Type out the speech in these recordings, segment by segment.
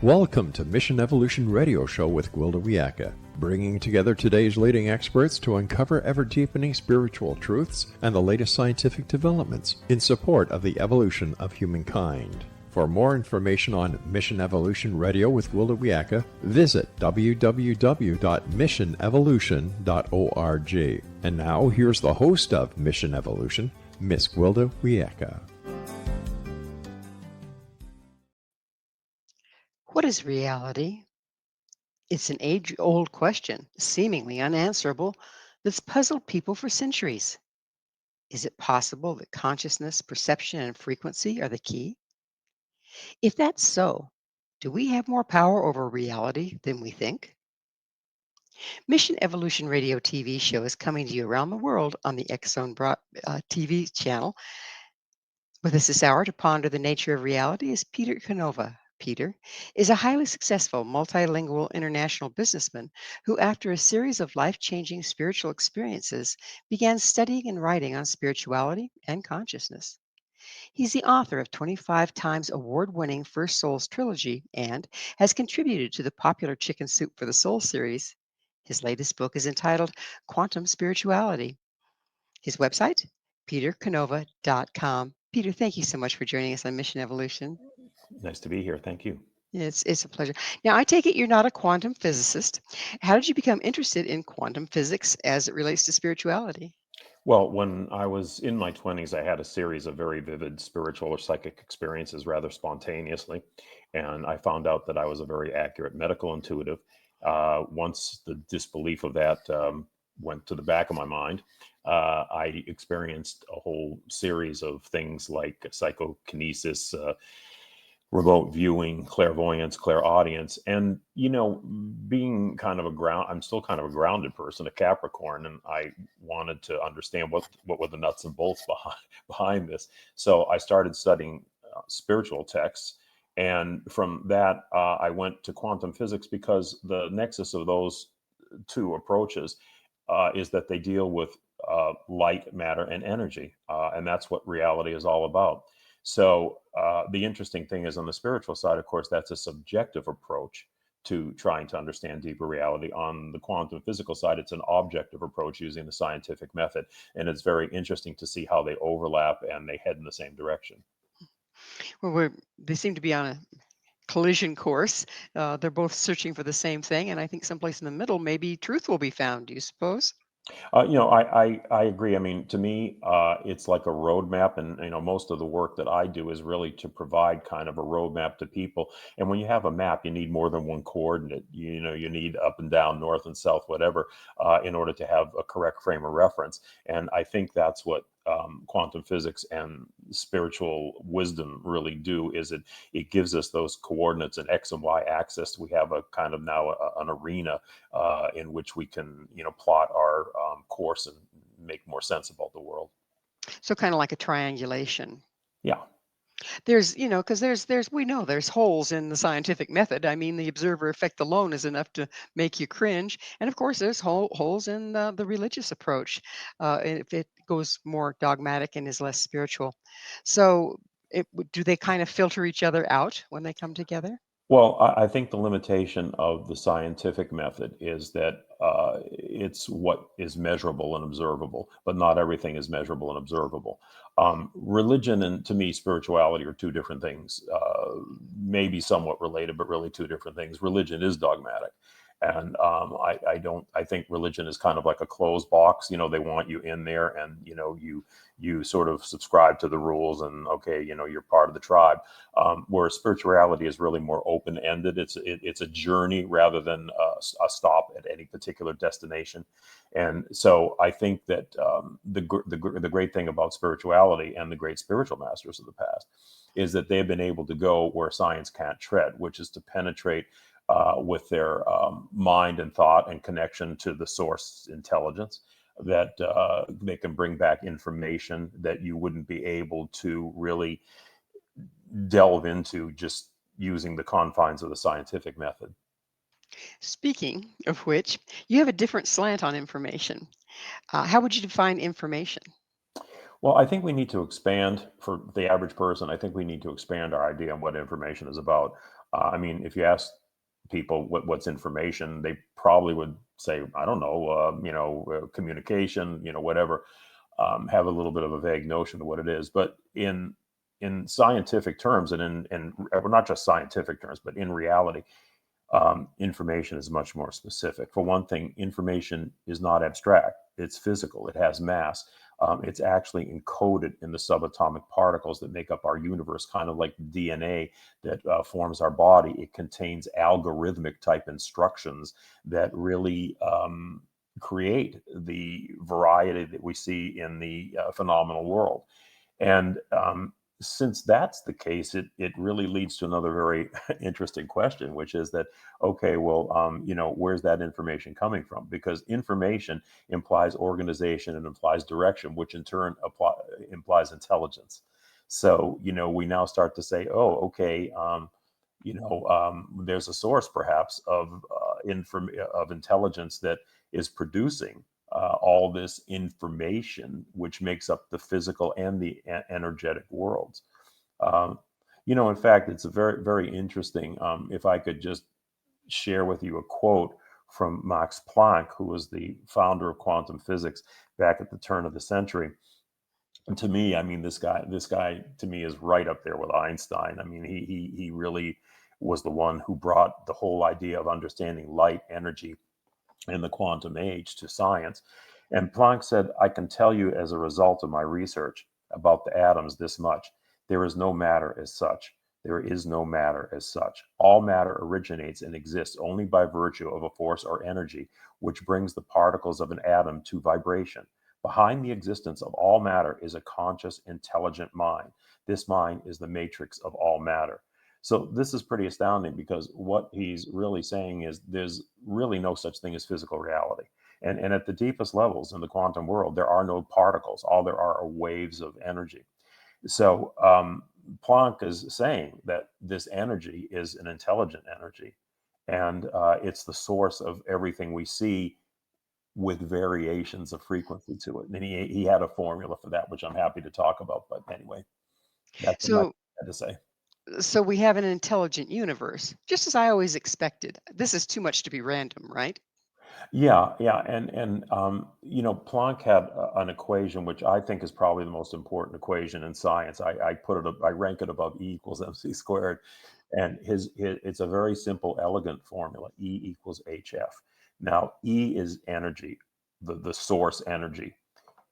Welcome to Mission Evolution Radio Show with Gwilda Wiyaka, bringing together today's leading experts to uncover ever-deepening spiritual truths and the latest scientific developments in support of the evolution of humankind. For more information on Mission Evolution Radio with Gwilda Wiyaka, visit www.missionevolution.org. And now, here's the host of Mission Evolution, Miss Gwilda Wiyaka. What is reality? It's an age-old question, seemingly unanswerable, that's puzzled people for centuries. Is it possible that consciousness, perception, and frequency are the key? If that's so, do we have more power over reality than we think? Mission Evolution Radio TV show is coming to you around the world on the X-Zone TV channel. With us this hour to ponder the nature of reality is Peter Canova. Peter is a highly successful multilingual international businessman who, after a series of life-changing spiritual experiences, began studying and writing on spirituality and consciousness. He's the author of 25 times award-winning First Souls Trilogy and has contributed to the popular Chicken Soup for the Soul series. His latest book is entitled Quantum Spirituality. His website, petercanova.com. Peter, thank you so much for joining us on Mission Evolution. Nice to be here. Thank you. It's a pleasure. Now, I take it you're not a quantum physicist. How did you become interested in quantum physics as it relates to spirituality? Well, when I was in my 20s, I had a series of very vivid spiritual or psychic experiences rather spontaneously. And I found out that I was a very accurate medical intuitive. Once the disbelief of that went to the back of my mind, I experienced a whole series of things like psychokinesis, remote viewing, clairvoyance, clairaudience, and being kind of I'm still kind of a grounded person, a Capricorn, and I wanted to understand what were the nuts and bolts behind this. So I started studying spiritual texts, and from that I went to quantum physics because the nexus of those two approaches is that they deal with light, matter, and energy, and that's what reality is all about. So the interesting thing is on the spiritual side, of course, that's a subjective approach to trying to understand deeper reality. On the quantum physical side, it's an objective approach using the scientific method. And it's very interesting to see how they overlap and they head in the same direction. Well, they seem to be on a collision course. They're both searching for the same thing. And I think someplace in the middle, maybe truth will be found, do you suppose? I agree. I mean, to me, it's like a roadmap, and most of the work that I do is really to provide kind of a roadmap to people. And when you have a map, you need more than one coordinate. You need up and down, north and south, whatever, in order to have a correct frame of reference. And I think that's what quantum physics and spiritual wisdom really do. Is it gives us those coordinates and X and Y axis. We have a kind of now an arena in which we can plot our course and make more sense about the world. So kind of like a triangulation. Yeah. There's, because we know there's holes in the scientific method. I mean, the observer effect alone is enough to make you cringe. And of course, there's holes in the religious approach if it goes more dogmatic and is less spiritual. So do they kind of filter each other out when they come together? Well, I think the limitation of the scientific method is that it's what is measurable and observable, but not everything is measurable and observable. Religion and, to me, spirituality are two different things, maybe somewhat related, but really two different things. Religion is dogmatic. And I think religion is kind of like a closed box. They want you in there and, you sort of subscribe to the rules and, okay, you're part of the tribe. Whereas spirituality is really more open-ended. It's a journey rather than a stop at any particular destination. And so I think that the great thing about spirituality and the great spiritual masters of the past is that they've been able to go where science can't tread, which is to penetrate with their mind and thought and connection to the source intelligence, that they can bring back information that you wouldn't be able to really delve into just using the confines of the scientific method. Speaking of which, you have a different slant on information. How would you define information? Well, I think we need to expand for the average person. I think we need to expand our idea on what information is about. I mean, if you ask people what's information, they probably would say, I don't know, communication, whatever. Have a little bit of a vague notion of what it is. But in scientific terms, and well, not just scientific terms, but in reality, information is much more specific. For one thing, information is not abstract; it's physical. It has mass. It's actually encoded in the subatomic particles that make up our universe, kind of like DNA that forms our body. It contains algorithmic type instructions that really create the variety that we see in the phenomenal world. And since that's the case, it really leads to another very interesting question, which is that, okay, well, where's that information coming from? Because information implies organization and implies direction, which in turn implies intelligence. So, we now start to say, oh, okay, there's a source perhaps of intelligence that is producing all this information, which makes up the physical and the energetic worlds. Um, in fact, it's a very, very interesting. If I could just share with you a quote from Max Planck, who was the founder of quantum physics back at the turn of the century. And to me, I mean, this guy to me is right up there with Einstein. I mean, he really was the one who brought the whole idea of understanding light, energy, in the quantum age to science. And Planck said, I can tell you as a result of my research about the atoms this much. There is no matter as such. There is no matter as such. All matter originates and exists only by virtue of a force or energy which brings the particles of an atom to vibration. Behind the existence of all matter is a conscious, intelligent mind. This mind is the matrix of all matter. So this is pretty astounding, because what he's really saying is there's really no such thing as physical reality. And at the deepest levels in the quantum world, there are no particles. All there are waves of energy. So Planck is saying that this energy is an intelligent energy, and it's the source of everything we see, with variations of frequency to it. And he had a formula for that, which I'm happy to talk about. But anyway, that's what I So, had to say. so we have an intelligent universe, just as I always expected. This is too much to be random, right? Yeah, yeah, and Planck had an equation which I think is probably the most important equation in science. I rank it above E equals MC squared, and it's a very simple, elegant formula: E equals HF. Now, E is energy, the source energy.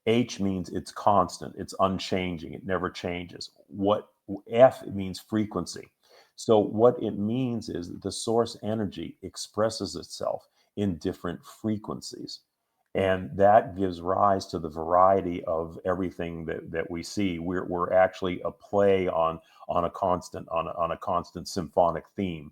H means it's constant, it's unchanging, it never changes. What F means frequency. So what it means is that the source energy expresses itself in different frequencies. And that gives rise to the variety of everything that we see. We're actually a play on a constant symphonic theme,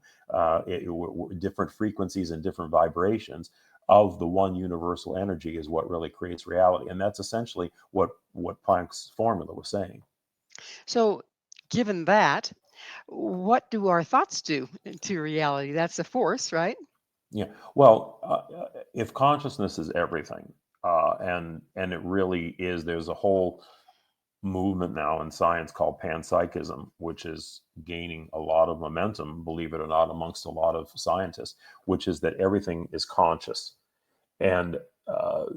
different frequencies and different vibrations of the one universal energy is what really creates reality. And that's essentially what Planck's formula was saying. So, given that, what do our thoughts do to reality? That's a force, right? Yeah. Well, if consciousness is everything, and it really is, there's a whole movement now in science called panpsychism, which is gaining a lot of momentum, believe it or not, amongst a lot of scientists, which is that everything is conscious. And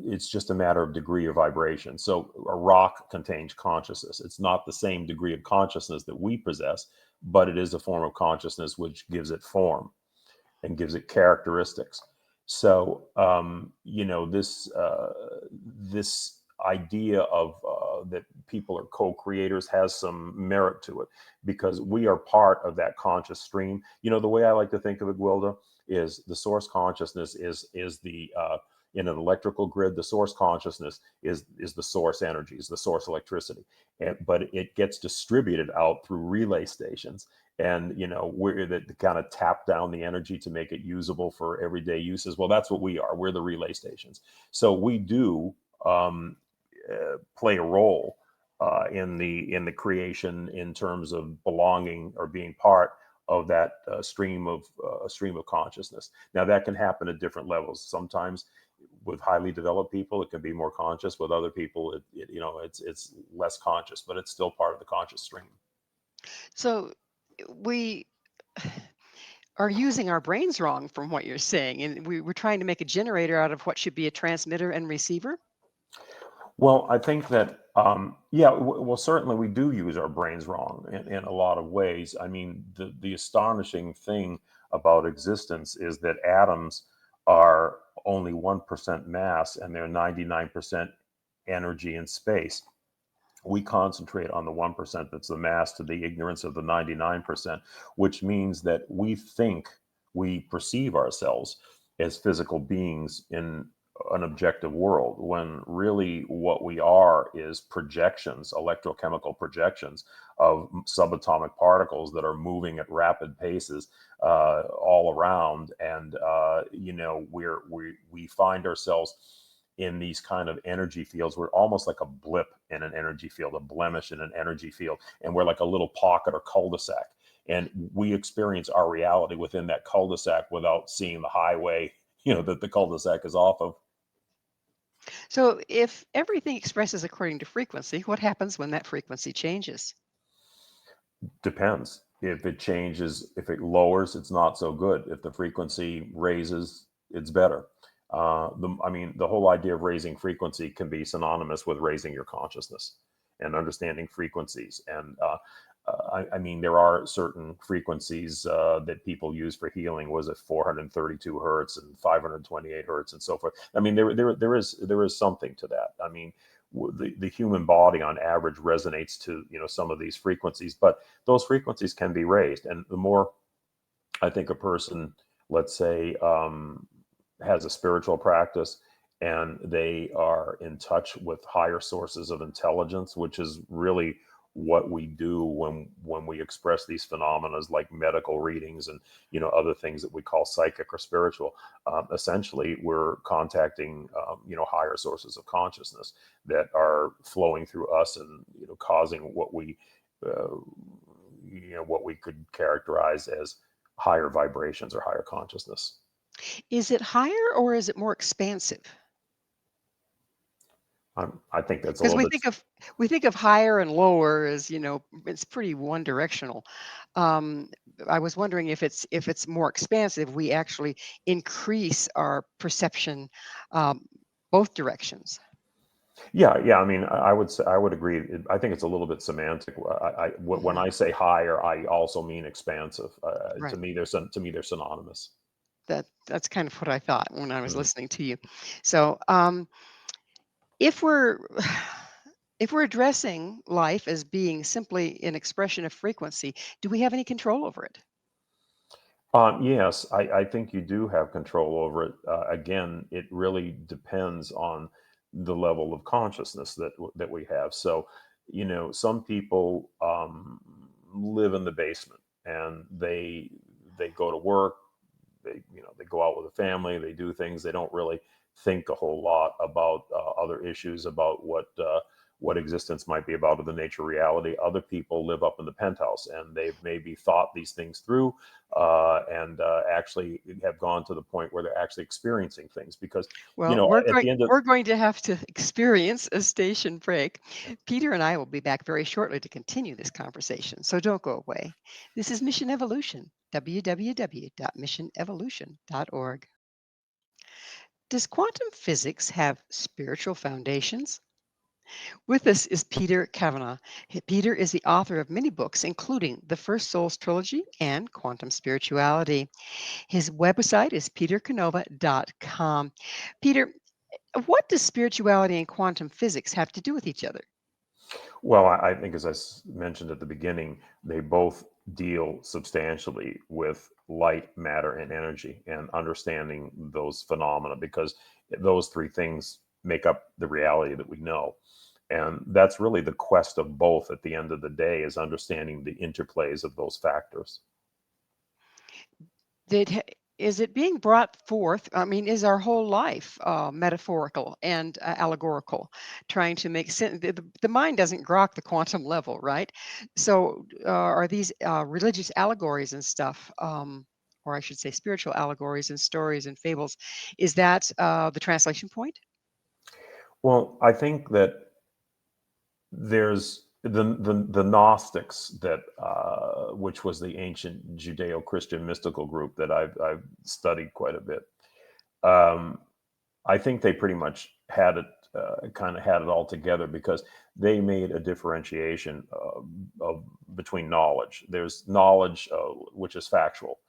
it's just a matter of degree of vibration. So a rock contains consciousness. It's not the same degree of consciousness that we possess, but it is a form of consciousness which gives it form and gives it characteristics. So this idea of that people are co-creators has some merit to it, because we are part of that conscious stream. The way I like to think of it, Gwilda, is the source consciousness is the in an electrical grid. The source consciousness is the source energy, is the source electricity, but it gets distributed out through relay stations. And we're that kind of tap down the energy to make it usable for everyday uses. Well, that's what we are. We're the relay stations. So we do play a role in the creation, in terms of belonging or being part of that stream of consciousness. Now, that can happen at different levels. Sometimes with highly developed people, it can be more conscious. With other people, it's less conscious, but it's still part of the conscious stream. So, we are using our brains wrong from what you're saying. And we're trying to make a generator out of what should be a transmitter and receiver. Well, I think that, yeah, well, certainly we do use our brains wrong in a lot of ways. I mean, the astonishing thing about existence is that atoms are only 1% mass and they're 99% energy in space. We concentrate on the 1% that's the mass to the ignorance of the 99%, which means that we perceive ourselves as physical beings in an objective world, when really what we are is projections, electrochemical projections of subatomic particles that are moving at rapid paces all around. And, we find ourselves in these kind of energy fields. We're almost like a blip in an energy field, a blemish in an energy field, and we're like a little pocket or cul-de-sac. And we experience our reality within that cul-de-sac without seeing the highway, that the cul-de-sac is off of. So if everything expresses according to frequency, what happens when that frequency changes? Depends. If it changes, if it lowers, it's not so good. If the frequency raises, it's better. The whole idea of raising frequency can be synonymous with raising your consciousness and understanding frequencies. And there are certain frequencies that people use for healing. Was it 432 hertz and 528 hertz and so forth? I mean, there is something to that. I mean, the human body on average resonates to some of these frequencies, but those frequencies can be raised. And the more I think a person, let's say, has a spiritual practice and they are in touch with higher sources of intelligence, which is really what we do when we express these phenomena, like medical readings and other things that we call psychic or spiritual. Essentially, we're contacting higher sources of consciousness that are flowing through us and causing what we could characterize as higher vibrations or higher consciousness. Is it higher or is it more expansive? I think that's a Because little bit. we think of higher and lower as, it's pretty one directional. Um, I was wondering if it's more expansive, we actually increase our perception um, both directions. Yeah. I mean, I would say, I would agree. I think it's a little bit semantic. When Hmm. I say higher, I also mean expansive. To Right. me, they're synonymous. That's kind of what I thought when I was Mhm. listening to you. So if we're if we're addressing life as being simply an expression of frequency, do we have any control over it? Yes, I think you do have control over it. Again, it really depends on the level of consciousness that we have. So, some people live in the basement and they go to work, they go out with a family, they do things, they don't really think a whole lot about other issues, about what existence might be about, or the nature of reality. Other people live up in the penthouse and they've maybe thought these things through, and actually have gone to the point where they're actually experiencing things, because Well, at the end of. we're going to have to experience a station break. Peter and I will be back very shortly to continue this conversation, so don't go away. This is Mission Evolution, www.missionevolution.org. Does quantum physics have spiritual foundations? With us is Peter Kavanagh. Peter is the author of many books, including the First Souls Trilogy and Quantum Spirituality. His website is petercanova.com. Peter, what does spirituality and quantum physics have to do with each other? Well, I think, as mentioned at the beginning, they both deal substantially with light, matter, and energy, and understanding those phenomena, because those three things make up the reality that we know. And that's really the quest of both at the end of the day, is understanding the interplays of those factors. Is it being brought forth? I mean, is our whole life metaphorical and allegorical, trying to make sense? The mind doesn't grok the quantum level, right? So, are these religious allegories and stuff, or I should say, spiritual allegories and stories and fables? Is that the translation point? Well, I think that there's the Gnostics, that which was the ancient Judeo-Christian mystical group that I've studied quite a bit. I think they pretty much had it kind of had it all together, because they made a differentiation between knowledge. There's knowledge which is factual,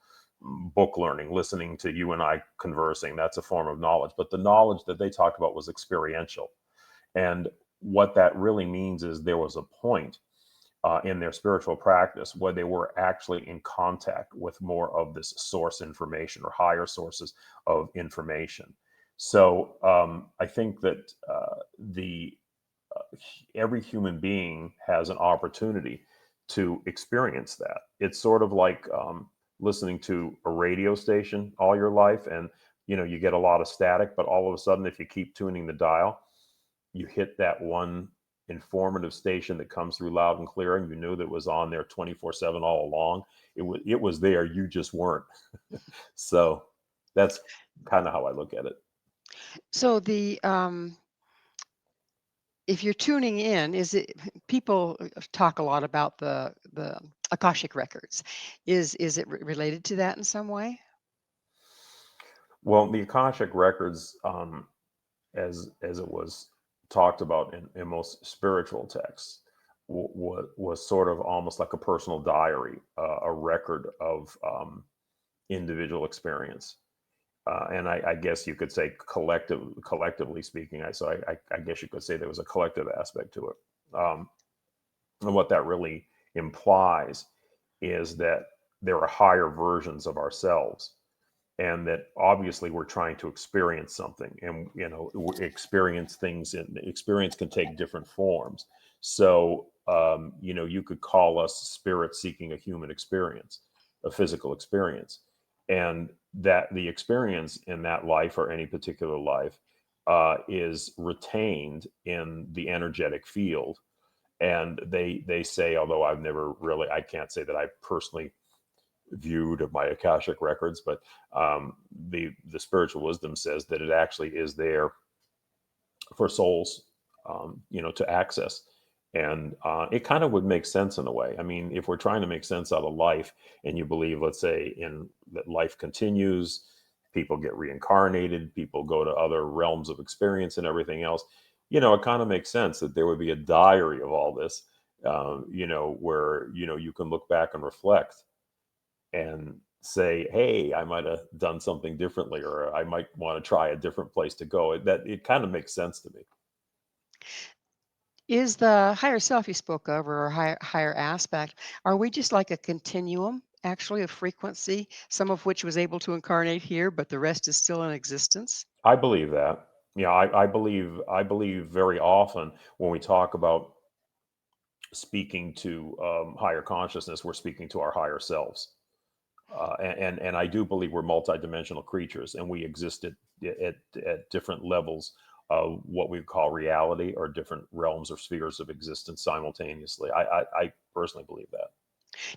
book learning, listening to you and I conversing. That's a form of knowledge. But the knowledge that they talked about was experiential. And what that really means is there was a point in their spiritual practice where they were actually in contact with more of this source information, or higher sources of information. So I think that the every human being has an opportunity to experience that. It's sort of like listening to a radio station all your life, and you get a lot of static, but all of a sudden, if you keep tuning the dial, you hit that one informative station that comes through loud and clear, and you knew that it was on there 24/7 all along. It was there, you just weren't. So that's kind of how I look at it. So if you're tuning in, is it people talk a lot about the Akashic records? Is it related to that in some way? Well, the Akashic records, as it was talked about in most spiritual texts, was sort of almost like a personal diary, a record of individual experience. And I guess you could say collectively speaking, I guess you could say there was a collective aspect to it. And what that really implies is that there are higher versions of ourselves, and that obviously we're trying to experience something, and experience things, and experience can take different forms. So you could call us spirits seeking a human experience, a physical experience, and that the experience in that life, or any particular life, is retained in the energetic field. And they say, although I can't say that I personally viewed of my Akashic records, but the spiritual wisdom says that it actually is there for souls, to access. And it kind of would make sense in a way. I mean, if we're trying to make sense out of life, and you believe, let's say, in that life continues, people get reincarnated, people go to other realms of experience and everything else, it kind of makes sense that there would be a diary of all this, where, you can look back and reflect and say, hey, I might have done something differently, or I might want to try a different place to go. It kind of makes sense to me. Is the higher self you spoke of, or higher aspect, are we just like a continuum, actually, of frequency, some of which was able to incarnate here, but the rest is still in existence? I believe that. Yeah, I believe very often when we talk about speaking to higher consciousness, we're speaking to our higher selves. And I do believe we're multidimensional creatures, and we exist at different levels of what we call reality, or different realms or spheres of existence simultaneously. I personally believe that.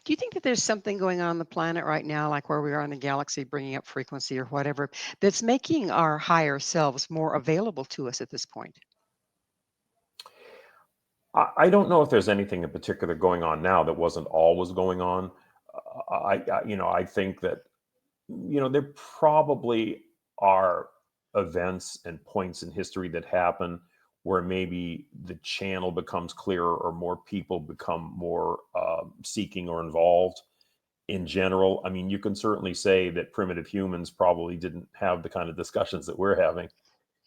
Do you think that there's something going on the planet right now, like where we are in the galaxy, bringing up frequency or whatever, that's making our higher selves more available to us at this point? I don't know if there's anything in particular going on now that wasn't always going on. I think that there probably are events and points in history that happen where maybe the channel becomes clearer, or more people become more seeking or involved. In general, I mean, you can certainly say that primitive humans probably didn't have the kind of discussions that we're having,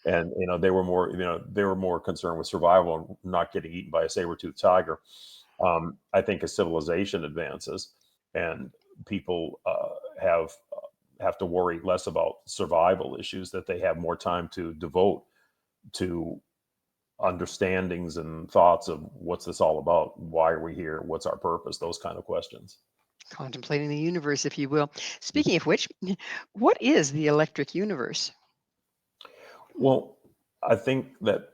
and they were more concerned with survival and not getting eaten by a saber-toothed tiger. I think as civilization advances, and people have to worry less about survival issues, that they have more time to devote to understandings and thoughts of what's this all about, why are we here, what's our purpose, those kind of questions. Contemplating the universe, if you will. Speaking of which, what is the electric universe? Well, I think that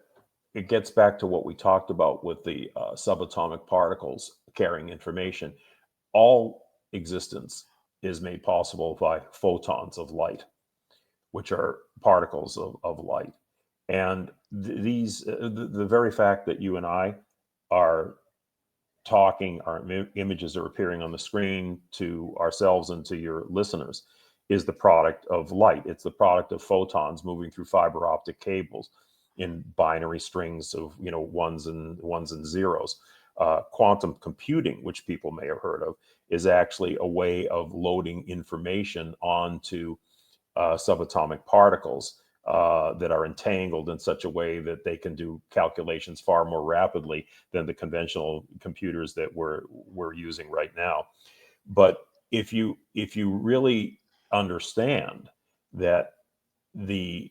it gets back to what we talked about with the subatomic particles carrying information. All existence is made possible by photons of light, which are particles of light. And the very fact that you and I are talking, our images are appearing on the screen to ourselves and to your listeners, is the product of light. It's the product of photons moving through fiber optic cables in binary strings of ones and zeros. Quantum computing, which people may have heard of, is actually a way of loading information onto subatomic particles that are entangled in such a way that they can do calculations far more rapidly than the conventional computers that we're using right now. But if you really understand that the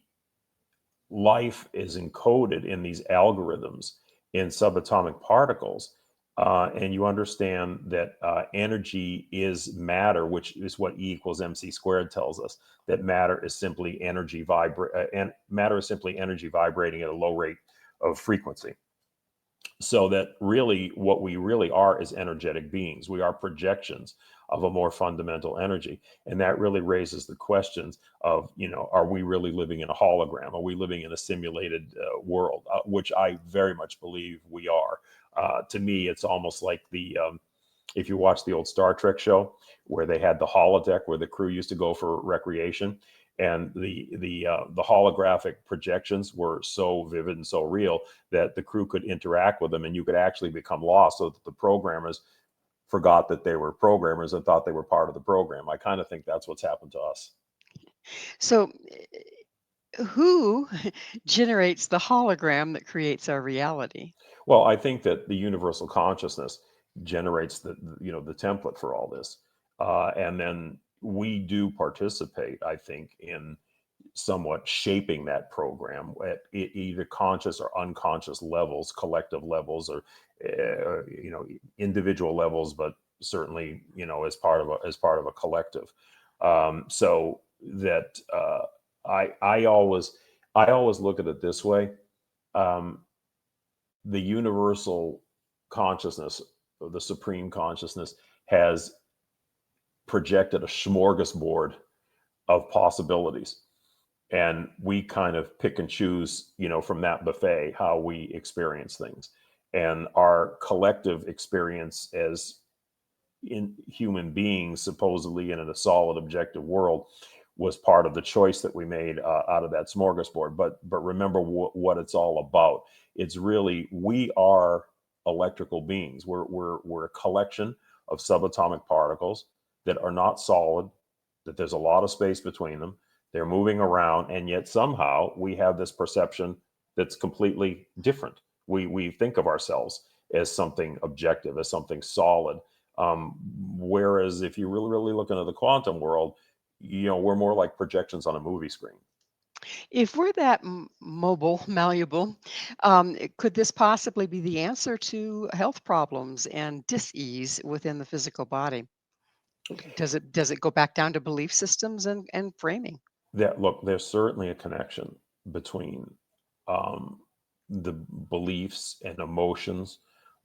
life is encoded in these algorithms in subatomic particles, and you understand that energy is matter, which is what E equals mc squared tells us, that matter is simply energy vibrating at a low rate of frequency. So that really what we really are is energetic beings. We are projections of a more fundamental energy. And that really raises the questions of, are we really living in a hologram? Are we living in a simulated world? Which I very much believe we are. To me, it's almost like if you watch the old Star Trek show where they had the holodeck where the crew used to go for recreation, and the holographic projections were so vivid and so real that the crew could interact with them, and you could actually become lost, so that the programmers forgot that they were programmers and thought they were part of the program. I kind of think that's what's happened to us. So, who generates the hologram that creates our reality? Well, I think that the universal consciousness generates the template for all this, and then we do participate, I think, in somewhat shaping that program at either conscious or unconscious levels, collective levels, or individual levels, but certainly as part of a collective. So that I always look at it this way. The universal consciousness, the supreme consciousness, has projected a smorgasbord of possibilities, and we kind of pick and choose from that buffet how we experience things. And our collective experience as in human beings, supposedly in a solid objective world, was part of the choice that we made out of that smorgasbord. But remember what it's all about. It's really, we are electrical beings. We're a collection of subatomic particles that are not solid, that there's a lot of space between them. They're moving around, and yet somehow we have this perception that's completely different. We think of ourselves as something objective, as something solid. Whereas if you really look into the quantum world, we're more like projections on a movie screen. If we're that mobile, malleable, could this possibly be the answer to health problems and dis-ease within the physical body? Does it go back down to belief systems and framing? There's certainly a connection between um, the beliefs and emotions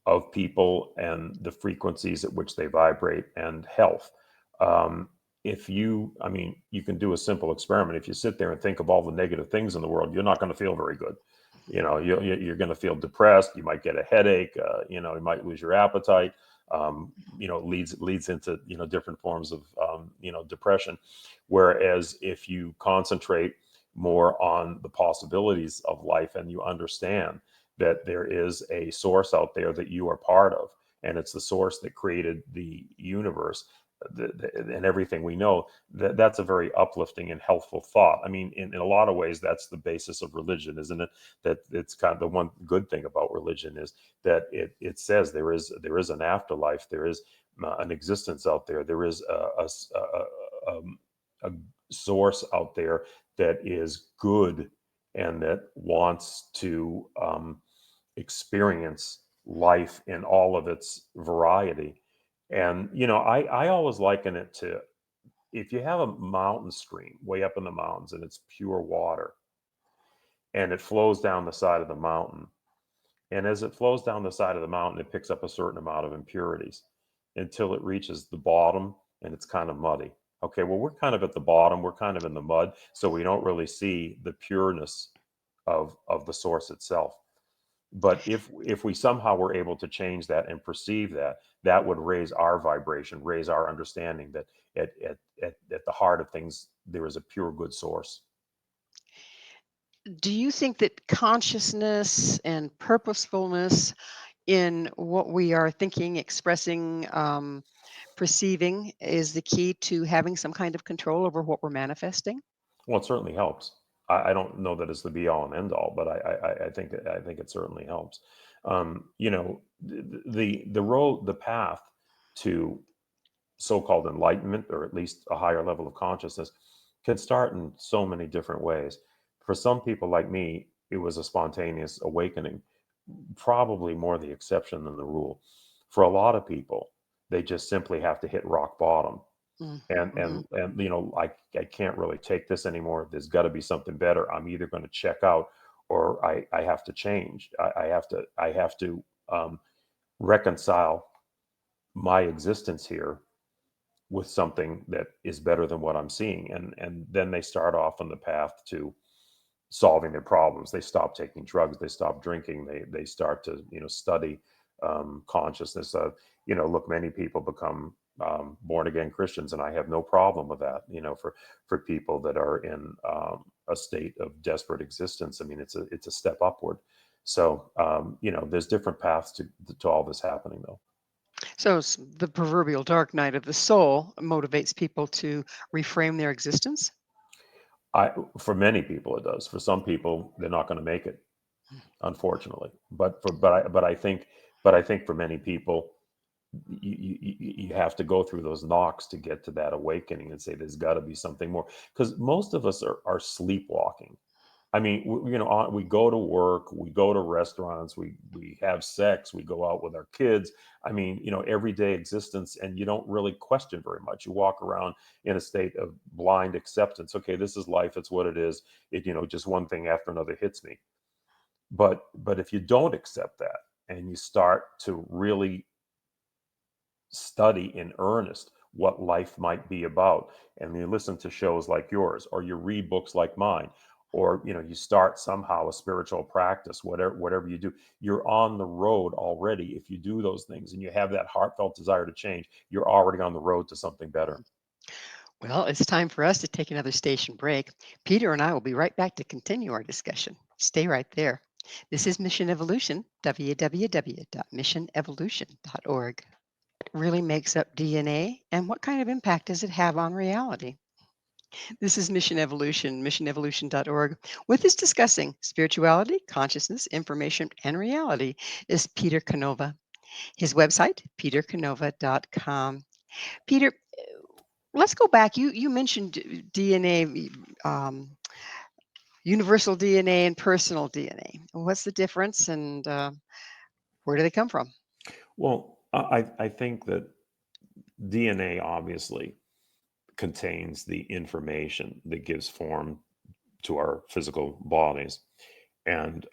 of people and the frequencies at which they vibrate and health. If you, I mean, you can do a simple experiment. If you sit there and think of all the negative things in the world, you're not going to feel very good. You're going to feel depressed. You might get a headache. You might lose your appetite. Leads into different forms of depression. Whereas if you concentrate more on the possibilities of life, and you understand that there is a source out there that you are part of, and it's the source that created the universe, and everything we know, that's a very uplifting and healthful thought. I mean, in a lot of ways, that's the basis of religion, isn't it? That it's kind of the one good thing about religion is that it says there is an afterlife, there is an existence out there, there is a source out there that is good and that wants to experience life in all of its variety. And I always liken it to, if you have a mountain stream way up in the mountains and it's pure water and it flows down the side of the mountain, and as it flows down the side of the mountain, it picks up a certain amount of impurities until it reaches the bottom and it's kind of muddy. Okay, well, we're kind of at the bottom, we're kind of in the mud, so we don't really see the pureness of the source itself. But if we somehow were able to change that and perceive that, that would raise our vibration, raise our understanding that at the heart of things there is a pure good source. Do you think that consciousness and purposefulness in what we are thinking, expressing, perceiving is the key to having some kind of control over what we're manifesting? Well, it certainly helps. I don't know that it's the be all and end all, but I think it certainly helps. You know, the road, the path to so-called enlightenment, or at least a higher level of consciousness, can start in so many different ways. For some people like me, it was a spontaneous awakening, probably more the exception than the rule. For a lot of people, they just simply have to hit rock bottom and Mhm. you know, I can't really take this anymore. There's got to be something better. I'm either going to check out, or I have to change. I have to reconcile my existence here with something that is better than what I'm seeing. And then they start off on the path to solving their problems. They stop taking drugs. They stop drinking. They start to, you know, study consciousness. You know, look, many people become born again Christians, and I have no problem with that. You know, for people that are in a state of desperate existence, I mean, it's a step upward. So you know, there's different paths to all this happening, though. So the proverbial dark night of the soul motivates people to reframe their existence. I For many people it does. For some people, they're not going to make it, unfortunately. But I think for many people, you have to go through those knocks to get to that awakening and say there's got to be something more, because most of us are sleepwalking. I mean, you know, we go to work, we go to restaurants, we have sex, we go out with our kids. I mean, you know, everyday existence, and you don't really question very much. You walk around in a state of blind acceptance. Okay, this is life. It's what it is. It, you know, just one thing after another hits me. But if you don't accept that and you start to really study in earnest what life might be about, and you listen to shows like yours, or you read books like mine, or you know, you start somehow a spiritual practice, whatever you do, you're on the road already. If you do those things and you have that heartfelt desire to change, you're already on the road to something better. Well, it's time for us to take another station break. Peter and I will be right back to continue our discussion. Stay right there. This is Mission Evolution, www.missionevolution.org. Really makes up DNA, and what kind of impact does it have on reality? This is Mission Evolution, missionevolution.org. With us discussing spirituality, consciousness, information, and reality is Peter Canova. His website, petercanova.com. Peter, let's go back. You mentioned DNA, universal DNA and personal DNA. What's the difference, and where do they come from? Well, I think that DNA obviously contains the information that gives form to our physical bodies, and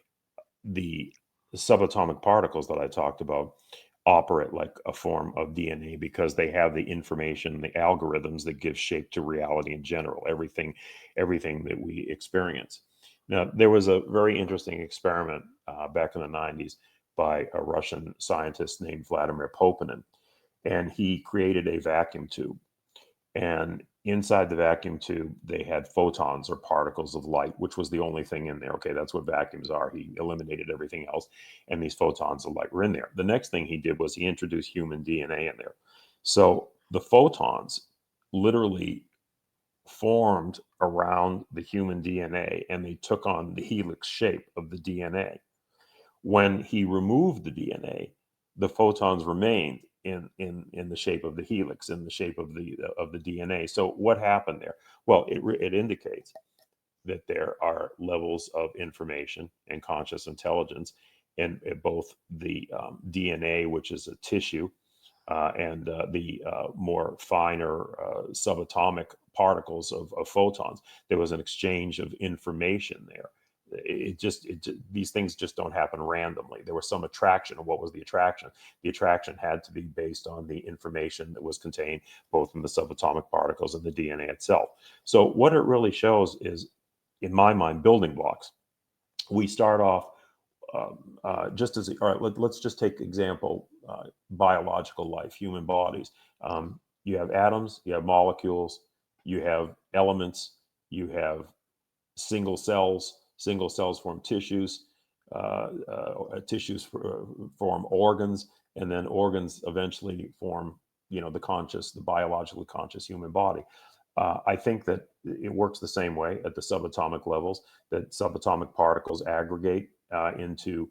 the subatomic particles that I talked about operate like a form of DNA because they have the information, the algorithms that give shape to reality in general, everything that we experience. Now, there was a very interesting experiment back in the 90s by a Russian scientist named Vladimir Popinin, and he created a vacuum tube, and inside the vacuum tube, they had photons or particles of light, which was the only thing in there. Okay, that's what vacuums are. He eliminated everything else, and these photons of light were in there. The next thing he did was he introduced human DNA in there. So the photons literally formed around the human DNA, and they took on the helix shape of the DNA. When he removed the DNA, the photons remained in the shape of the helix, in the shape of the DNA. So what happened there? Well, it indicates that there are levels of information and conscious intelligence in both the DNA, which is a tissue, and the more finer subatomic particles of photons. There was an exchange of information there. These things just don't happen randomly. There was some attraction. And what was the attraction? The attraction had to be based on the information that was contained both in the subatomic particles and the DNA itself. So what it really shows is, in my mind, building blocks. We start off just as all right, let's just take example biological life, human bodies. You have atoms, you have molecules, you have elements, you have single cells. Single cells form tissues. Tissues form organs, and then organs eventually form, the biologically conscious human body. I think that it works the same way at the subatomic levels, that subatomic particles aggregate into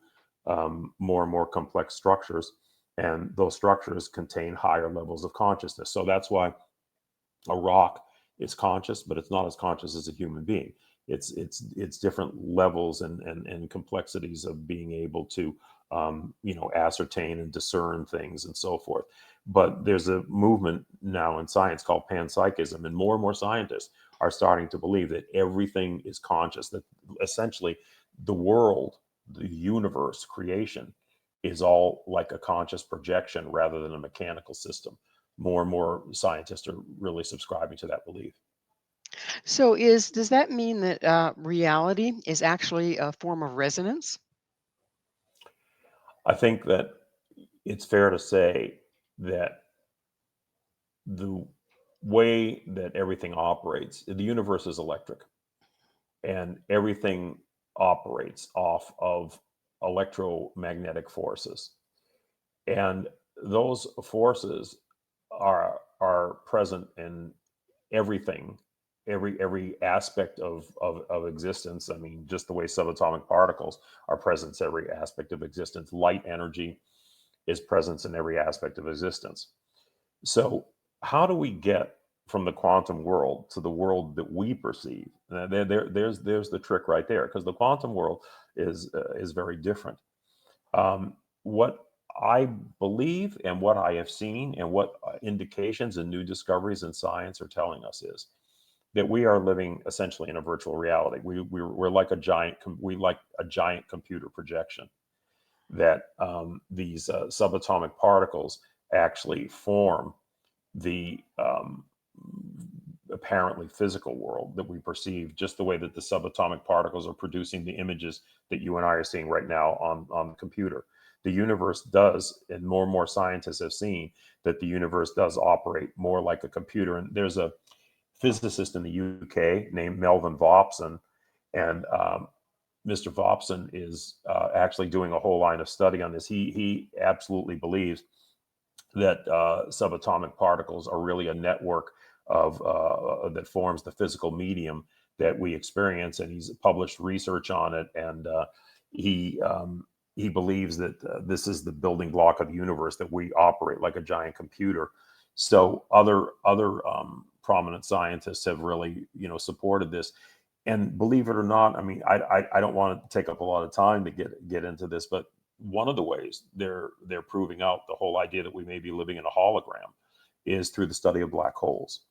more and more complex structures, and those structures contain higher levels of consciousness. So that's why a rock is conscious, but it's not as conscious as a human being. It's different levels and complexities of being able to ascertain and discern things and so forth. But there's a movement now in science called panpsychism, and more scientists are starting to believe that everything is conscious, that essentially the world, the universe, creation is all like a conscious projection rather than a mechanical system. More and more scientists are really subscribing to that belief. So does that mean that reality is actually a form of resonance? I think that it's fair to say that the way that everything operates, the universe is electric, and everything operates off of electromagnetic forces. And those forces are present in everything, every aspect of existence. I mean, just the way subatomic particles are present in every aspect of existence. Light energy is present in every aspect of existence. So how do we get from the quantum world to the world that we perceive? There's the trick right there, because the quantum world is very different. What I believe and what I have seen and what indications and new discoveries in science are telling us is that we are living essentially in a virtual reality. We're like a giant computer projection, that these subatomic particles actually form the apparently physical world that we perceive, just the way that the subatomic particles are producing the images that you and I are seeing right now on the computer. The universe does, and more scientists have seen that the universe does operate more like a computer. And there's a physicist in the UK named Melvin Vopson, and Mr. Vopson is actually doing a whole line of study on this. He absolutely believes that subatomic particles are really a network of that forms the physical medium that we experience, and he's published research on it. And he believes that this is the building block of the universe, that we operate like a giant computer. So other prominent scientists have really supported this. And believe it or not, I mean, I don't want to take up a lot of time to get into this, but one of the ways they're proving out the whole idea that we may be living in a hologram is through the study of black holes.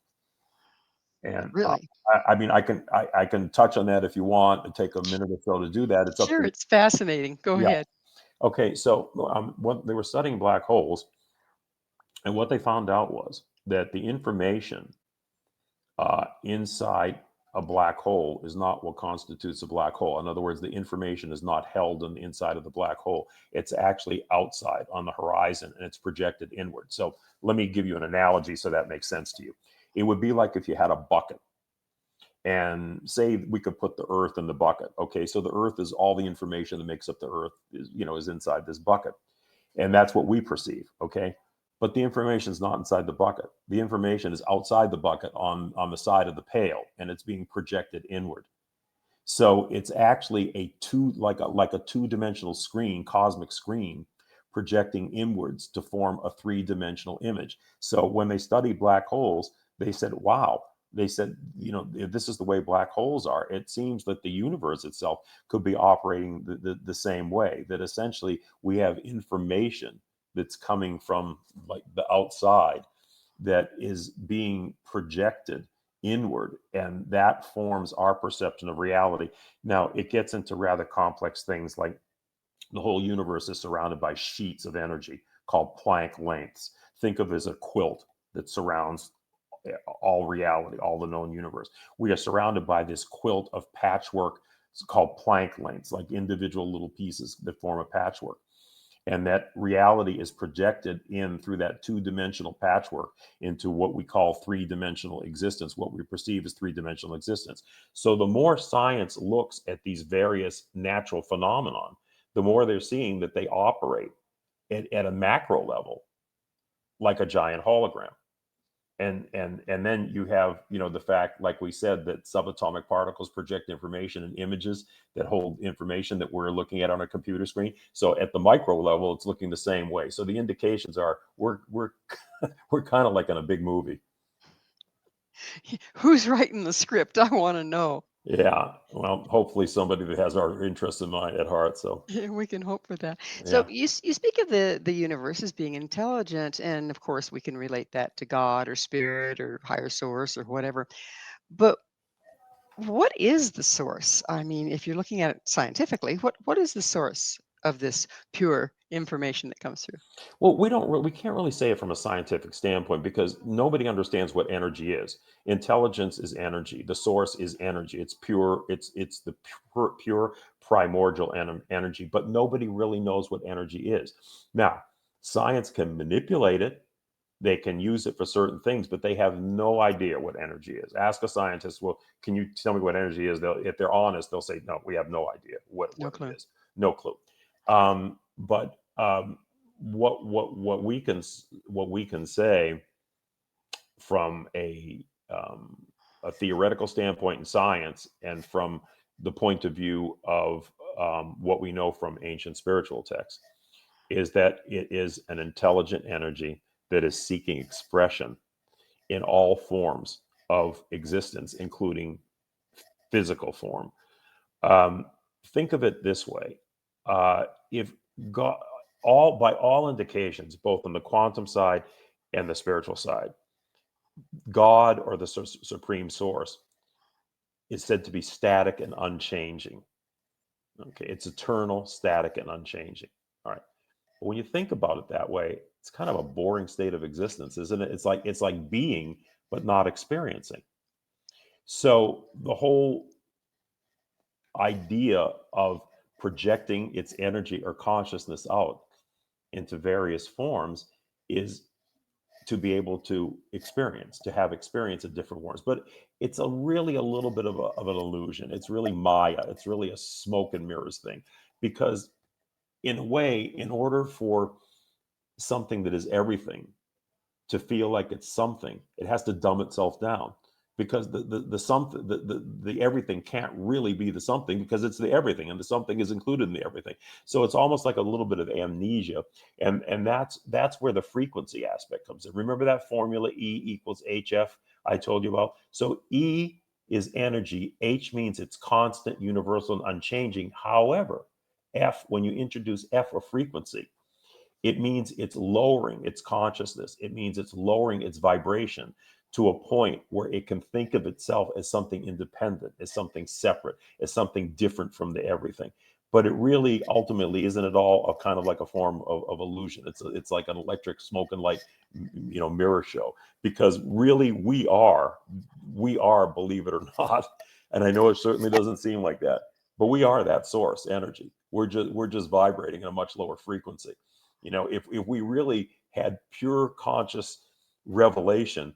And Really? I mean, I can touch on that if you want and take a minute or so to do that. It's up to Sure, you. it's fascinating. Go Yeah. ahead. Okay. So when they were studying black holes, and what they found out was that the information inside a black hole is not what constitutes a black hole. In other words, the information is not held on the inside of the black hole. It's actually outside on the horizon, and it's projected inward. So let me give you an analogy so that makes sense to you. It would be like if you had a bucket, and say we could put the earth in the bucket. Okay, so the earth is all the information that makes up the earth is inside this bucket. And that's what we perceive. Okay. But the information is not inside the bucket. The information is outside the bucket on the side of the pail, and it's being projected inward. So it's actually like a two-dimensional screen, cosmic screen, projecting inwards to form a three-dimensional image. So when they studied black holes, they said, wow, they said, if this is the way black holes are, it seems that the universe itself could be operating the same way, that essentially we have information that's coming from like the outside that is being projected inward, and that forms our perception of reality. Now, it gets into rather complex things, like the whole universe is surrounded by sheets of energy called Planck lengths. Think of it as a quilt that surrounds all reality, all the known universe. We are surrounded by this quilt of patchwork called Planck lengths, like individual little pieces that form a patchwork. And that reality is projected in through that two-dimensional patchwork into what we call three-dimensional existence, what we perceive as three-dimensional existence. So the more science looks at these various natural phenomenon, the more they're seeing that they operate at a macro level like a giant hologram. And then you have, the fact, like we said, that subatomic particles project information and images that hold information that we're looking at on a computer screen. So at the micro level, it's looking the same way. So the indications are we're we're kind of like in a big movie. Who's writing the script? I want to know. Yeah, well, hopefully somebody that has our interests in mind at heart. So Yeah, we can hope for that. So yeah. you speak of the universe as being intelligent, and of course we can relate that to God or spirit or higher source or whatever. But what is the source? I mean, if you're looking at it scientifically, what is the source of this pure information that comes through? Well, we can't really say it from a scientific standpoint because nobody understands what energy is. Intelligence is energy. The source is energy. It's pure. It's the pure primordial energy. But nobody really knows what energy is. Now, science can manipulate it. They can use it for certain things, but they have no idea what energy is. Ask a scientist, well, can you tell me what energy is? If they're honest, they'll say, no, we have no idea what No it clue. is. No clue. But what we can say from a theoretical standpoint in science and from the point of view of what we know from ancient spiritual texts is that it is an intelligent energy that is seeking expression in all forms of existence, including physical form. Um, think of it this way: if God, by all indications, both on the quantum side and the spiritual side, God or the supreme source is said to be static and unchanging. Okay, it's eternal, static, and unchanging. All right. But when you think about it that way, it's kind of a boring state of existence, isn't it? It's like being but not experiencing. So the whole idea of projecting its energy or consciousness out into various forms is to be able to experience, to have experience in different forms. But it's really a little bit of an illusion. It's really Maya. It's really a smoke and mirrors thing. Because in a way, in order for something that is everything to feel like it's something, it has to dumb itself down because the something the everything can't really be the something because it's the everything and the something is included in the everything. So it's almost like a little bit of amnesia, and that's where the frequency aspect comes in. Remember that formula E equals HF I told you about? So E is energy, H means it's constant, universal, and unchanging. However, F, when you introduce F or frequency, it means it's lowering its consciousness. It means it's lowering its vibration to a point where it can think of itself as something independent, as something separate, as something different from the everything. But it really ultimately isn't at all a kind of like a form of illusion. It's like an electric smoke and light, mirror show. Because really we are, believe it or not, and I know it certainly doesn't seem like that, but we are that source energy. We're just vibrating at a much lower frequency. If we really had pure conscious revelation,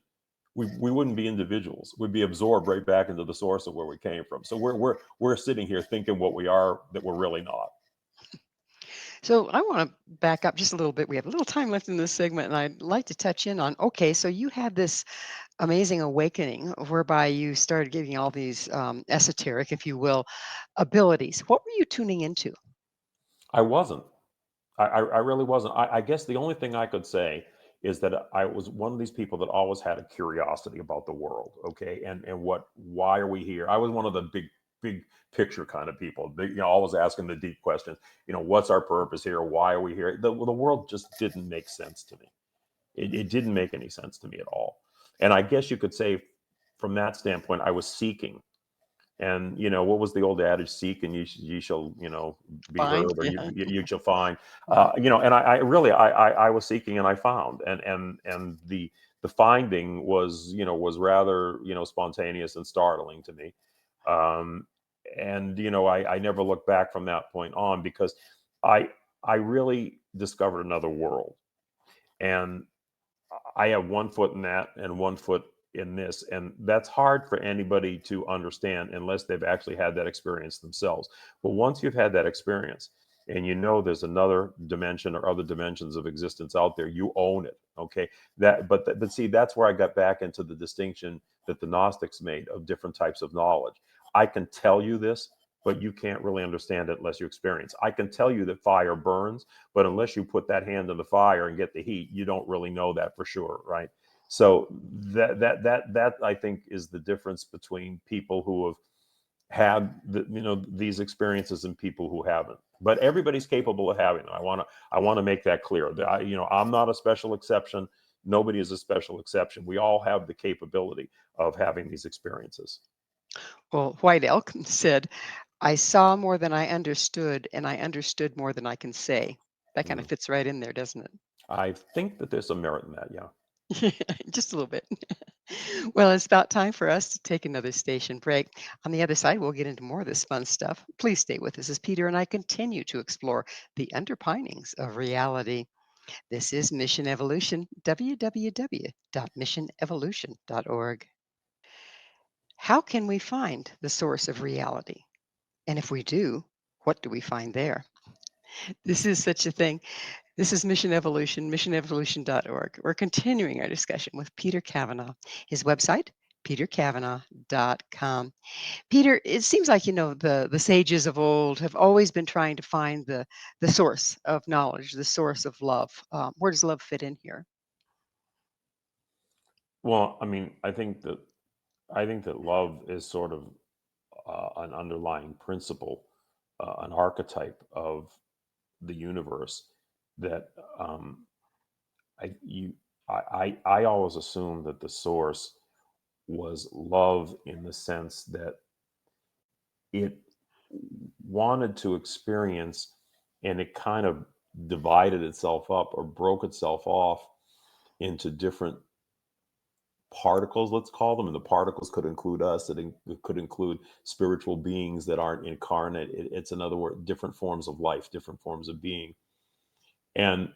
we wouldn't be individuals. We'd be absorbed right back into the source of where we came from. So we're sitting here thinking what we are that we're really not. So I want to back up just a little bit. We have a little time left in this segment, and I'd like to touch in on okay, so you had this amazing awakening whereby you started getting all these esoteric, if you will, abilities. What were you tuning into? I wasn't. I really wasn't. I guess the only thing I could say is that I was one of these people that always had a curiosity about the world. Okay, and why are we here? I was one of the big picture kind of people. Always asking the deep questions. What's our purpose here? Why are we here? The world just didn't make sense to me. It didn't make any sense to me at all. And I guess you could say, from that standpoint, I was seeking. And what was the old adage? Seek and you shall be Find, heard, or yeah. you shall find. And I really I was seeking and I found, and the finding was rather spontaneous and startling to me. Um, and I never looked back from that point on, because I I really discovered another world, and I have one foot in that and one foot in this. And that's hard for anybody to understand unless they've actually had that experience themselves. But once you've had that experience and there's another dimension or other dimensions of existence out there, you own it. Okay. But see, that's where I got back into the distinction that the Gnostics made of different types of knowledge. I can tell you this, but you can't really understand it unless you experience. I can tell you that fire burns, but unless you put that hand in the fire and get the heat, you don't really know that for sure, right? So that I think is the difference between people who have had these experiences and people who haven't. But everybody's capable of having them. I want to make that clear. I'm not a special exception. Nobody is a special exception. We all have the capability of having these experiences. Well, White Elk said, I saw more than I understood, and I understood more than I can say. That kind of Mm. fits right in there, doesn't it? I think that there's some merit in that. Yeah. Just a little bit. Well, it's about time for us to take another station break. On the other side, we'll get into more of this fun stuff. Please stay with us as Peter and I continue to explore the underpinnings of reality. This is Mission Evolution, www.missionevolution.org. How can we find the source of reality? And if we do, what do we find there? This is such a thing. This is Mission Evolution, missionevolution.org. We're continuing our discussion with Peter Kavanaugh. His website, peterkavanaugh.com. Peter, it seems like, the sages of old have always been trying to find the source of knowledge, the source of love. Where does love fit in here? Well, I mean, I think that love is sort of an underlying principle, an archetype of the universe that I you I always assumed that the source was love, in the sense that it wanted to experience, and it kind of divided itself up or broke itself off into different particles, let's call them. And the particles could include us. It could include spiritual beings that aren't incarnate. It's, in other words, different forms of life, different forms of being. And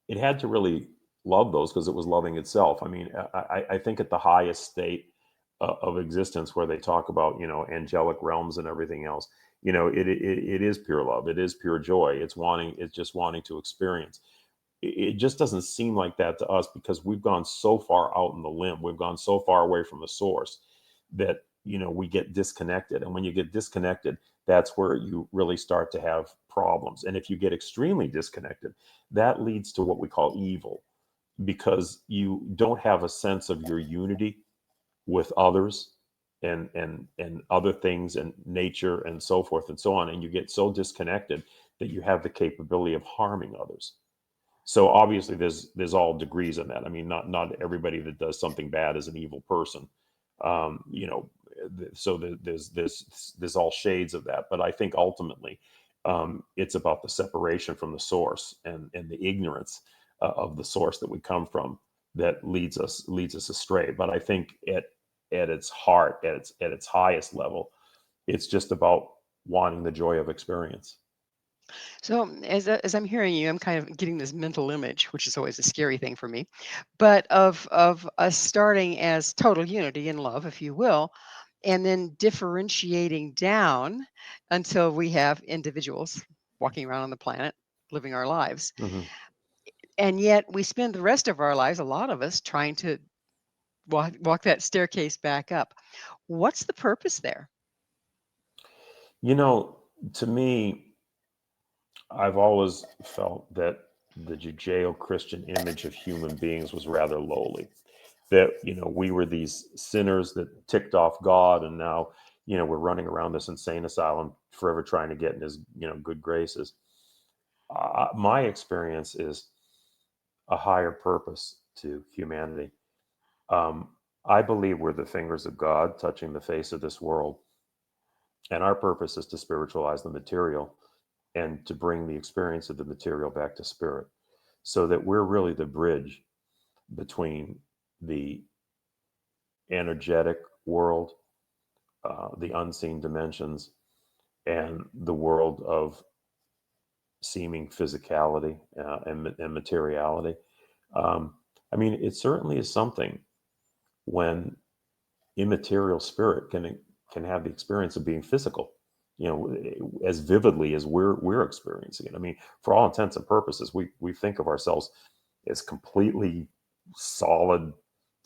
it had to really love those, because it was loving itself. I mean, I think at the highest state of existence, where they talk about angelic realms and everything else, it is pure love. It is pure joy. It's just wanting to experience. It just doesn't seem like that to us, because we've gone so far out in the limb. We've gone so far away from the source that we get disconnected. And when you get disconnected, that's where you really start to have problems. And if you get extremely disconnected, that leads to what we call evil, because you don't have a sense of your unity with others and other things and nature and so forth and so on. And you get so disconnected that you have the capability of harming others. So obviously there's all degrees in that. I mean, not everybody that does something bad is an evil person. um you know so there's all shades of that. But I think ultimately, it's about the separation from the source, and the ignorance of the source that we come from, that leads us astray. But I think at its heart, at its highest level, it's just about wanting the joy of experience. So as I'm hearing you, I'm kind of getting this mental image, which is always a scary thing for me, but of us starting as total unity in love, if you will, and then differentiating down until we have individuals walking around on the planet, living our lives. Mhm. And yet we spend the rest of our lives, a lot of us, trying to walk that staircase back up. What's the purpose there? You know, to me, I've always felt that the Judeo-Christian image of human beings was rather lowly. That we were these sinners that ticked off God, and now we're running around this insane asylum, forever trying to get in His good graces. My experience is a higher purpose to humanity. Um, I believe we're the fingers of God touching the face of this world, and our purpose is to spiritualize the material and to bring the experience of the material back to spirit, so that we're really the bridge between the energetic world, the unseen dimensions, and the world of seeming physicality and materiality. Um, I mean, it certainly is something when immaterial spirit can have the experience of being physical, as vividly as we're experiencing it. I mean, for all intents and purposes, we think of ourselves as completely solid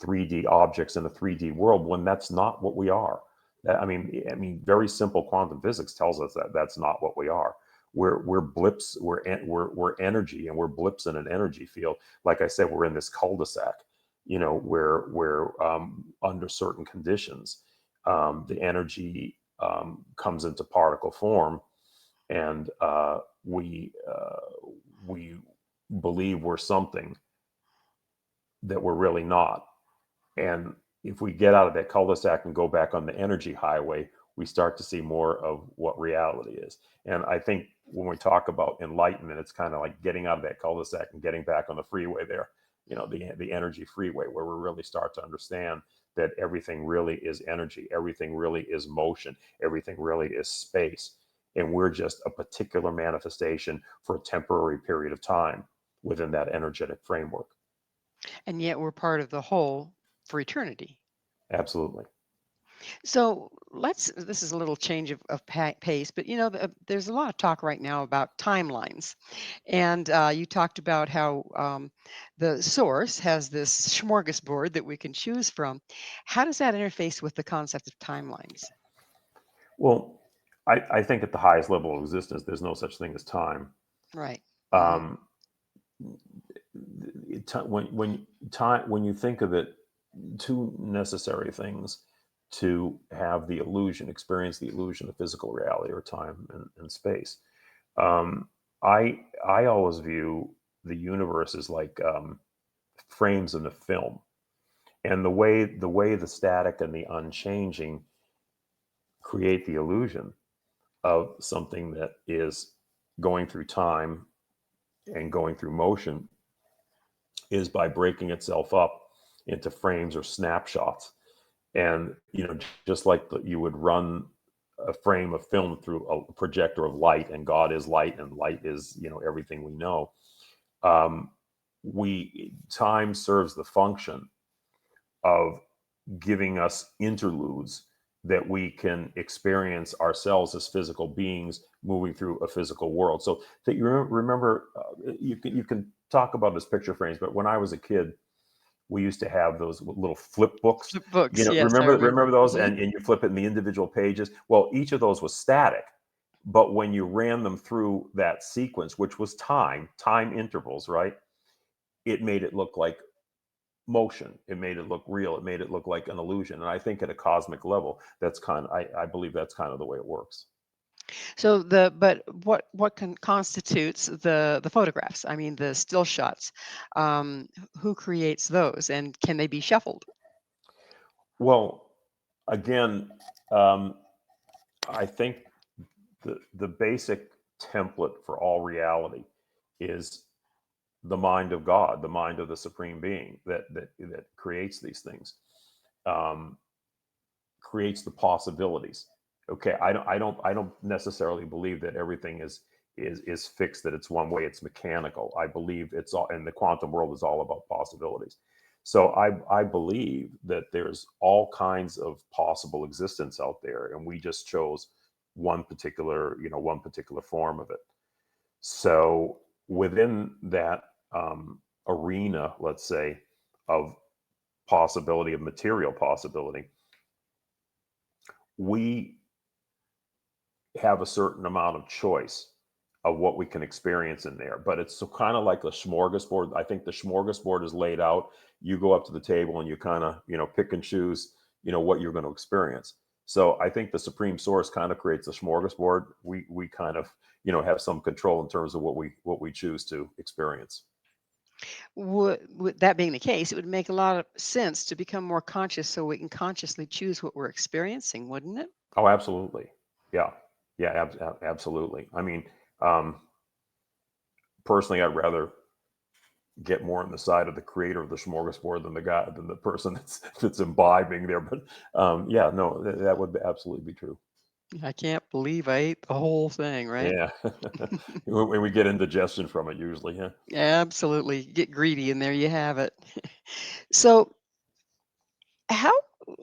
3D objects in a 3D world when that's not what we are. I mean, very simple quantum physics tells us that that's not what we are. We're blips. We're energy, and we're blips in an energy field. Like I said, we're in this cul-de-sac. Where under certain conditions, the energy comes into particle form, and we believe we're something that we're really not. And if we get out of that cul-de-sac and go back on the energy highway, we start to see more of what reality is. And I think when we talk about enlightenment, it's kind of like getting out of that cul-de-sac and getting back on the freeway there, the energy freeway, where we really start to understand that everything really is energy, everything really is motion, everything really is space. And we're just a particular manifestation for a temporary period of time within that energetic framework. And yet we're part of the whole for eternity. Absolutely. So this is a little change of pace, but there's a lot of talk right now about timelines. And you talked about how the source has this smorgasbord that we can choose from. How does that interface with the concept of timelines? Well, I think at the highest level of existence, there's no such thing as time. Right. Um, when you think of it, two necessary things to have the illusion, experience the illusion of physical reality or time and space. Um, I always view the universe as like frames in a film, and the way the static and the unchanging create the illusion of something that is going through time and going through motion is by breaking itself up into frames or snapshots. And just like you would run a frame of film through a projector of light, and God is light, and light is everything we know. um, Time serves the function of giving us interludes that we can experience ourselves as physical beings moving through a physical world. So that you remember, you can talk about this picture frames, but when I was a kid, we used to have those little flip books. Flip books, yes, I Remember remember. those, and you flip it in the individual pages. Well, each of those was static, but when you ran them through that sequence, which was time intervals, right? It made it look like motion. It made it look real. It made it look like an illusion. And I think at a cosmic level, I believe that's kind of the way it works. So but what constitutes the photographs? I mean, the still shots. Who creates those, and can they be shuffled? Well, again, um, I think the basic template for all reality is the mind of God, the mind of the supreme being that creates these things, um, creates the possibilities. Okay, I don't necessarily believe that everything is fixed, that it's one way, it's mechanical. I believe it's all, and the quantum world is all about possibilities. So I believe that there's all kinds of possible existence out there, and we just chose one particular form of it. So within that arena, let's say, of possibility, of material possibility, we have a certain amount of choice of what we can experience in there. But it's so kind of like a smorgasbord. I think the smorgasbord is laid out. You go up to the table and you kind of, pick and choose, what you're going to experience. So I think the supreme source kind of creates a smorgasbord. We kind of, have some control in terms of what we choose to experience. Would that being the case, it would make a lot of sense to become more conscious so we can consciously choose what we're experiencing, wouldn't it? Oh, absolutely. Yeah. Yeah, absolutely. I mean, um, personally, I'd rather get more on the side of the creator of the smorgasbord than the person that's imbibing there. But yeah, no, that would absolutely be true. I can't believe I ate the whole thing, right? Yeah. When we get indigestion from it usually, yeah. Absolutely. Get greedy, and there you have it. So, how,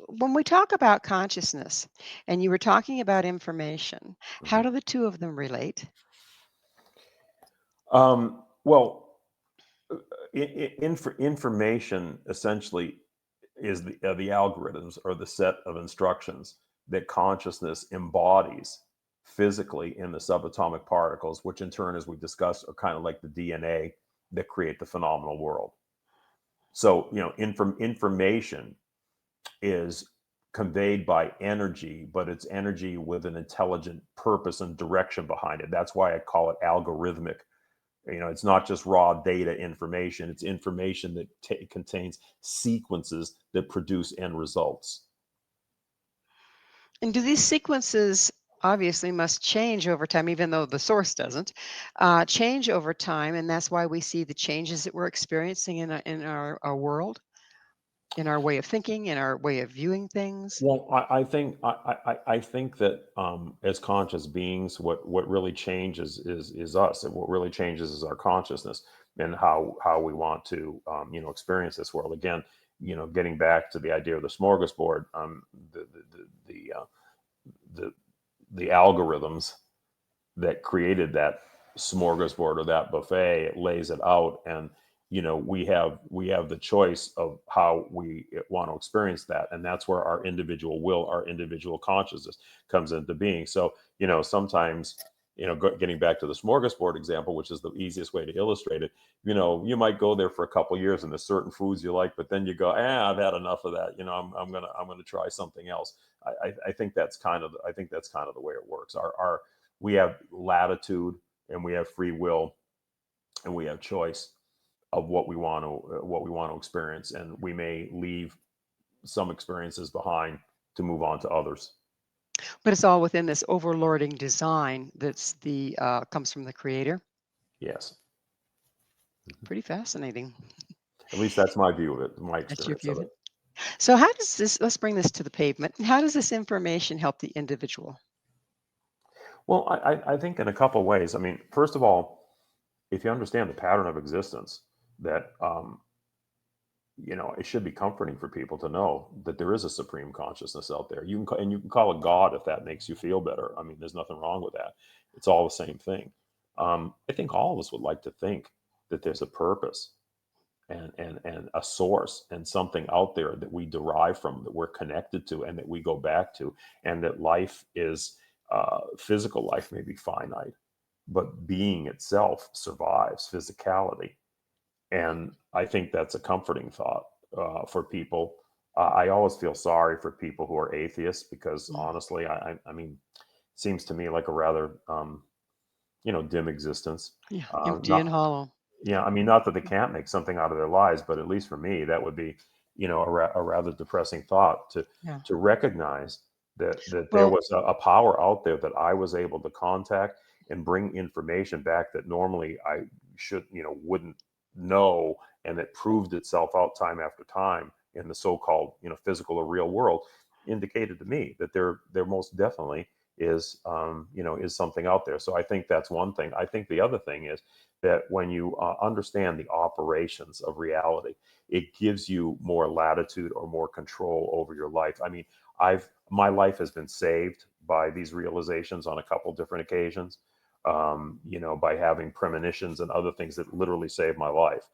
when we talk about consciousness, and you were talking about information, how Mhm. do the two of them relate? Well, information essentially is the algorithms or the set of instructions that consciousness embodies physically in the subatomic particles, which in turn, as we discussed, are kind of like the DNA that create the phenomenal world. So, information is conveyed by energy, but it's energy with an intelligent purpose and direction behind it. That's why I call it algorithmic. It's not just raw data information, it's information that contains sequences that produce end results. And do these sequences obviously must change over time, even though the source doesn't change over time, and that's why we see the changes that we're experiencing in our world, in our way of thinking, in our way of viewing things. Well, I think that as conscious beings, what really changes is us, and what really changes is our consciousness and how we want to experience this world. Again, getting back to the idea of the smorgasbord, the the algorithms that created that smorgasbord or that buffet, it lays it out, and we have the choice of how we want to experience that, and that's where our individual will, our individual consciousness comes into being. So sometimes, getting back to the smorgasbord example, which is the easiest way to illustrate it, you might go there for a couple years and there's certain foods you like, but then you go, I've had enough of that. I'm gonna try something else. I think that's kind of the way it works. Our We have latitude, and we have free will, and we have choice of what we want to experience, and we may leave some experiences behind to move on to others. But it's all within this overlording design that's the comes from the creator. Yes. Mhm. Pretty fascinating. At least that's my view of it, my That's your experience view of of it. it. So how does this, let's bring this to the pavement. How does this information help the individual? Well, I think in a couple of ways. I mean, first of all, if you understand the pattern of existence, that it should be comforting for people to know that there is a supreme consciousness out there. You can call it God if that makes you feel better. I mean, there's nothing wrong with that. It's all the same thing. I think all of us would like to think that there's a purpose and a source and something out there that we derive from, that we're connected to, and that we go back to, and that life is physical life may be finite, but being itself survives physicality. And I think that's a comforting thought for people. I always feel sorry for people who are atheists, because Mm, honestly, I mean, seems to me like a rather dim existence. yeah, empty and Not hollow. Yeah, I mean, not that they can't make something out of their lives, but at least for me, that would be a rather depressing thought Yeah. to recognize that there Well, was a power out there that I was able to contact and bring information back that normally I should wouldn't know, and that proved itself out time after time in the so-called physical or real world, indicated to me that there most definitely is something out there. So I think that's one thing. I think the other thing is that when you understand the operations of reality, it gives you more latitude or more control over your life. I mean, I've my life has been saved by these realizations on a couple different occasions. By having premonitions and other things that literally saved my life.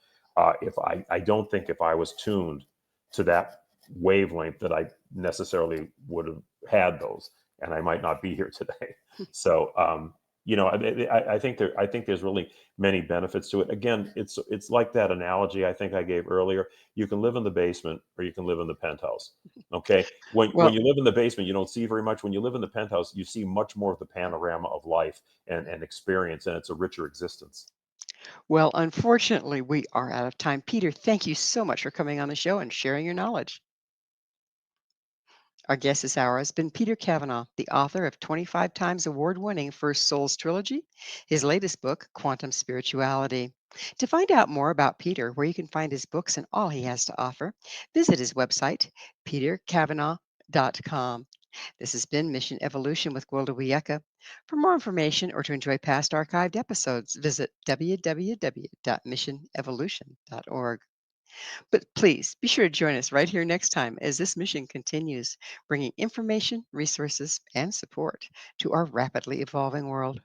If I don't think if I was tuned to that wavelength that I necessarily would have had those, and I might not be here today. So, I think there's really many benefits to it. Again, it's like that analogy I think I gave earlier. You can live in the basement or you can live in the penthouse. Okay. When well, you live in the basement, you don't see very much. When you live in the penthouse, you see much more of the panorama of life and experience, and it's a richer existence. well, unfortunately, we are out of time. Peter, thank you so much for coming on the show and sharing your knowledge. Our guest this hour has been Peter Kavanaugh, the author of 25 times award winning First Souls Trilogy, his latest book, Quantum Spirituality. To find out more about Peter, where you can find his books and all he has to offer, visit his website, peterkavanaugh.com. This has been Mission Evolution with Gwilda Wiyaka. For more information or to enjoy past archived episodes, visit www.missionevolution.org. But please be sure to join us right here next time as this mission continues, bringing information, resources, and support to our rapidly evolving world.